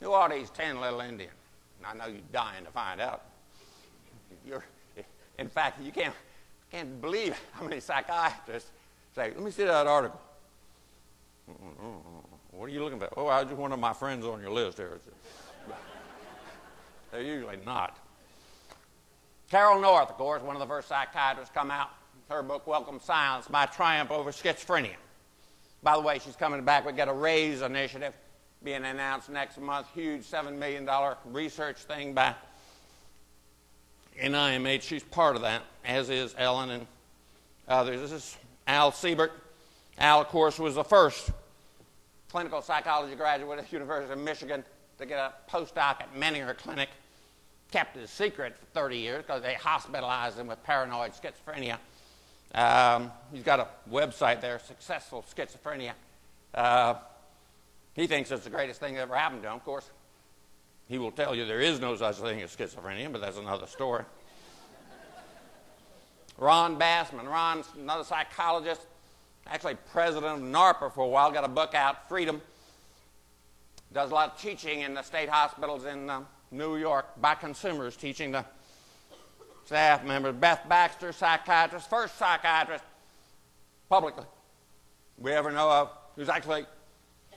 Who are these 10 little Indians? And I know you're dying to find out. In fact, you can't believe how many psychiatrists say, let me see that article. What are you looking for? Oh, I was just one of my friends on your list here. They're usually not. Carol North, of course, one of the first psychiatrists come out. Her book, Welcome Silence, My Triumph Over Schizophrenia. By the way, she's coming back. We've got a RAISE initiative being announced next month. Huge $7 million research thing by NIMH. She's part of that, as is Ellen and others. This is Al Siebert. Al, of course, was the first clinical psychology graduate at the University of Michigan to get a postdoc at Menninger Clinic. Kept his secret for 30 years because they hospitalized him with paranoid schizophrenia. He's got a website there, Successful Schizophrenia. He thinks it's the greatest thing that ever happened to him. Of course, he will tell you there is no such thing as schizophrenia, but that's another story. Ron Bassman. Ron's another psychologist, actually president of NARPA for a while, got a book out, Freedom. Does a lot of teaching in the state hospitals in New York by consumers, teaching the staff members. Beth Baxter, psychiatrist, first psychiatrist publicly we ever know of, who's actually,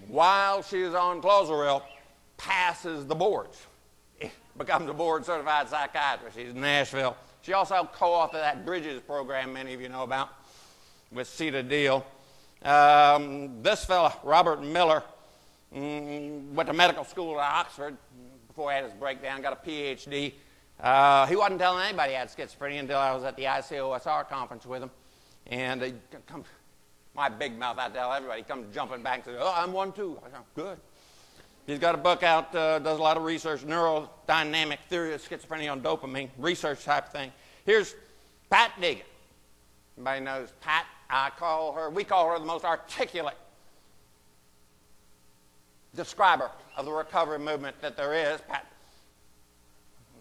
while she is on Clozaril, passes the boards. Becomes a board-certified psychiatrist. She's in Nashville. She also co-authored that Bridges program many of you know about with Cedar Deal. This fellow, Robert Miller, went to medical school at Oxford before he had his breakdown, got a Ph.D. He wasn't telling anybody he had schizophrenia until I was at the ICOSR conference with him. And he comes, my big mouth, I tell everybody, he comes jumping back and says, oh, I'm one too. I go, good. He's got a book out, does a lot of research, neurodynamic theory of schizophrenia on dopamine, research type thing. Here's Pat Deegan. Everybody knows Pat. We call her the most articulate describer of the recovery movement that there is. Pat,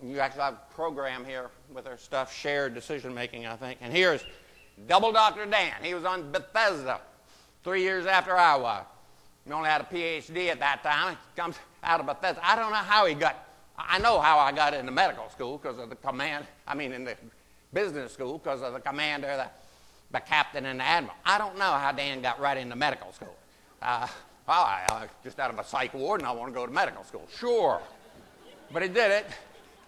you actually have a program here with her stuff, shared decision making, I think. And here's Double Dr. Dan. He was on Bethesda 3 years after I was. He only had a Ph.D. at that time. He comes out of Bethesda. I don't know how he got, I know how I got into medical school because of the in the business school because of the commander, the captain, and the admiral. I don't know how Dan got right into medical school. I just out of a psych ward and I want to go to medical school. Sure. But he did it.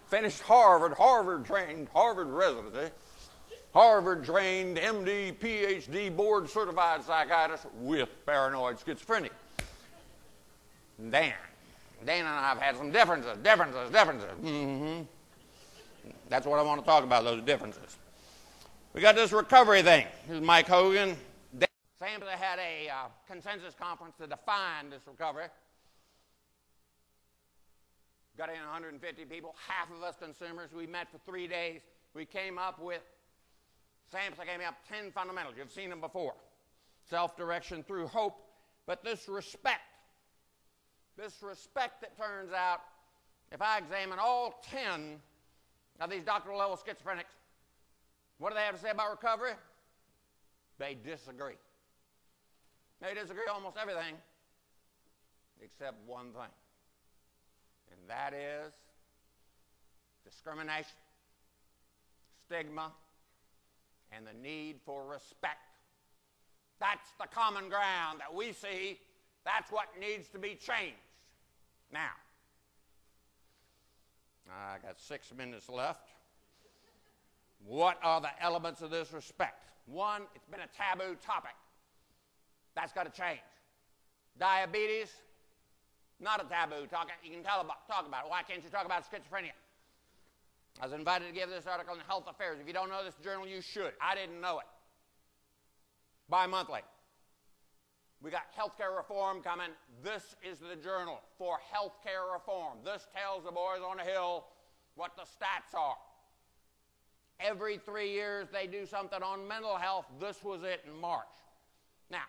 Finished Harvard-trained, Harvard residency, Harvard-trained MD, PhD, board-certified psychiatrist with paranoid schizophrenia. Dan and I have had some differences. Mm-hmm. That's what I want to talk about, those differences. We got this recovery thing. Here's Mike Hogan. Sam had a consensus conference to define this recovery. Got in 150 people, half of us consumers. We met for 3 days. We came up with, Samson gave me up 10 fundamentals. You've seen them before. Self-direction through hope, but this respect that turns out, if I examine all 10 of these doctoral level schizophrenics, what do they have to say about recovery? They disagree. They disagree almost everything except one thing, and that is discrimination, stigma, and the need for respect. That's the common ground that we see. That's what needs to be changed. Now, I got 6 minutes left. What are the elements of this respect? One, it's been a taboo topic. That's got to change. Diabetes, not a taboo topic. You can talk about it. Why can't you talk about schizophrenia? I was invited to give this article in Health Affairs. If you don't know this journal, you should. I didn't know it. Bi-monthly. We got healthcare reform coming. This is the journal for healthcare reform. This tells the boys on the Hill what the stats are. Every 3 years they do something on mental health. This was it in March. Now,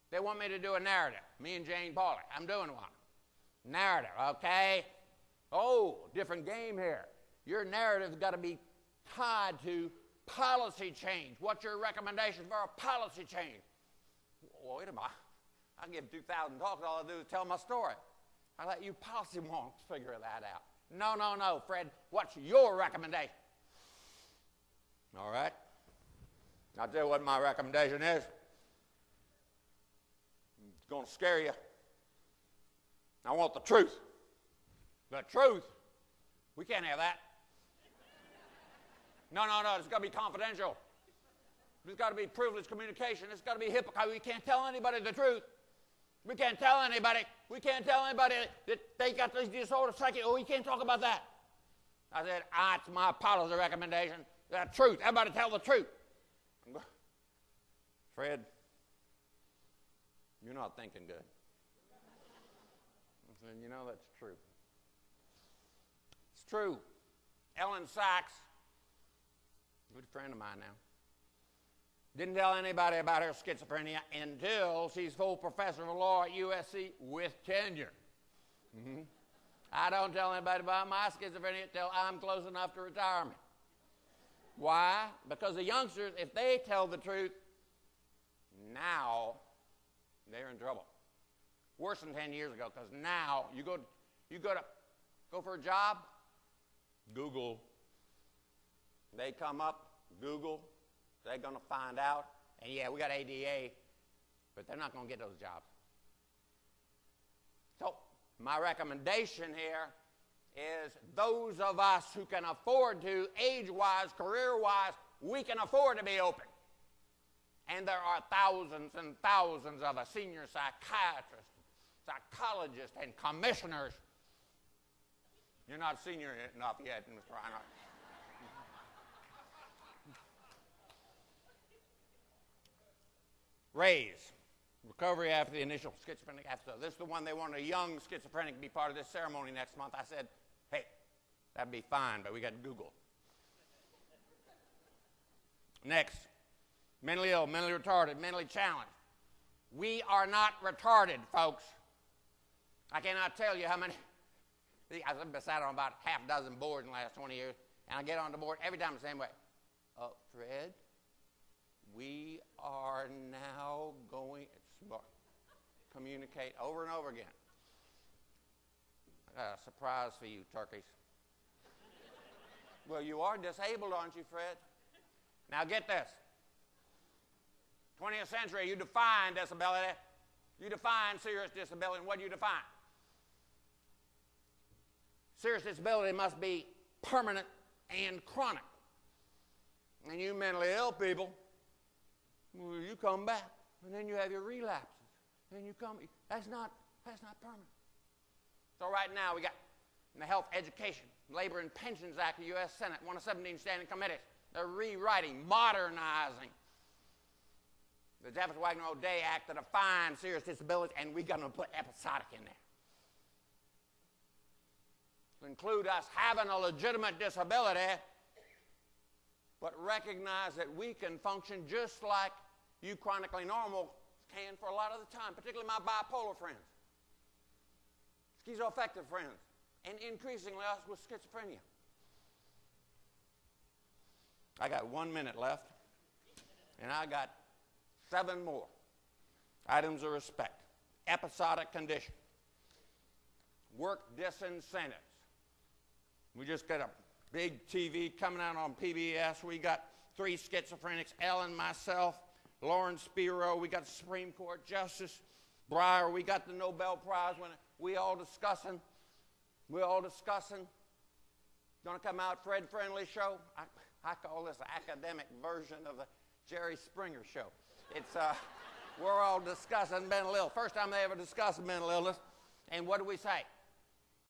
they want me to do a narrative. Me and Jane Pauley. I'm doing one. Narrative, okay? Oh, different game here. Your narrative's got to be tied to policy change. What's your recommendation for a policy change? Well, wait a minute. I can give 2,000 talks. All I do is tell my story. I let you policy wonks figure that out. No, no, no, Fred, what's your recommendation? All right. I'll tell you what my recommendation is. It's going to scare you. I want the truth. The truth? We can't have that. No, no, no, it's got to be confidential. There's got to be privileged communication. It's got to be hypocrite. We can't tell anybody the truth. We can't tell anybody. We can't tell anybody that they got this disorder, psychic. Oh, we can't talk about that. I said, it's my policy recommendation. The truth. Everybody tell the truth. Fred, you're not thinking good. I said, you know, that's true. It's true. Ellen Sachs, good friend of mine now, didn't tell anybody about her schizophrenia until she's full professor of law at USC with tenure. Mm-hmm. I don't tell anybody about my schizophrenia until I'm close enough to retirement. Why? Because the youngsters, if they tell the truth, now they're in trouble. Worse than 10 years ago, because now you go for a job, Google. They come up, Google. They're going to find out. And yeah, we got ADA, but they're not going to get those jobs. So my recommendation here is those of us who can afford to, age-wise, career-wise, we can afford to be open. And there are thousands and thousands of us, senior psychiatrists, psychologists, and commissioners. You're not senior enough yet, Mr. Reinhardt. Raise, recovery after the initial schizophrenic episode. This is the one they want a young schizophrenic to be part of this ceremony next month. I said, hey, that'd be fine, but we got Google. Next, mentally ill, mentally retarded, mentally challenged. We are not retarded, folks. I cannot tell you how many. I've sat on about half a dozen boards in the last 20 years, and I get on the board every time the same way. Fred, we are now going to communicate over and over again. I got a surprise for you, turkeys. Well, you are disabled, aren't you, Fred? Now get this. 20th century, you define disability. You define serious disability. And what do you define? Serious disability must be permanent and chronic. And you mentally ill people, well, you come back, and then you have your relapses. Then you come. That's not permanent. So right now we got in the Health, Education, Labor, and Pensions Act, the U.S. Senate, one of 17 standing committees. They're rewriting, modernizing the Jefferson-Wagner-O'Day Act that defines serious disability, and we're going to put episodic in there. To include us having a legitimate disability, but recognize that we can function just like you chronically normal can for a lot of the time, particularly my bipolar friends, schizoaffective friends, and increasingly us with schizophrenia. I got 1 minute left, and I got 7 more items of respect. Episodic condition, work disincentives. We just got a big TV coming out on PBS. We got 3 schizophrenics, Ellen, myself, Lawrence Spiro. We got the Supreme Court Justice Breyer. We got the Nobel Prize winner. We all discussing. Going to come out Fred-friendly show. I call this an academic version of the Jerry Springer show. It's we're all discussing mental illness. First time they ever discussed mental illness. And what do we say?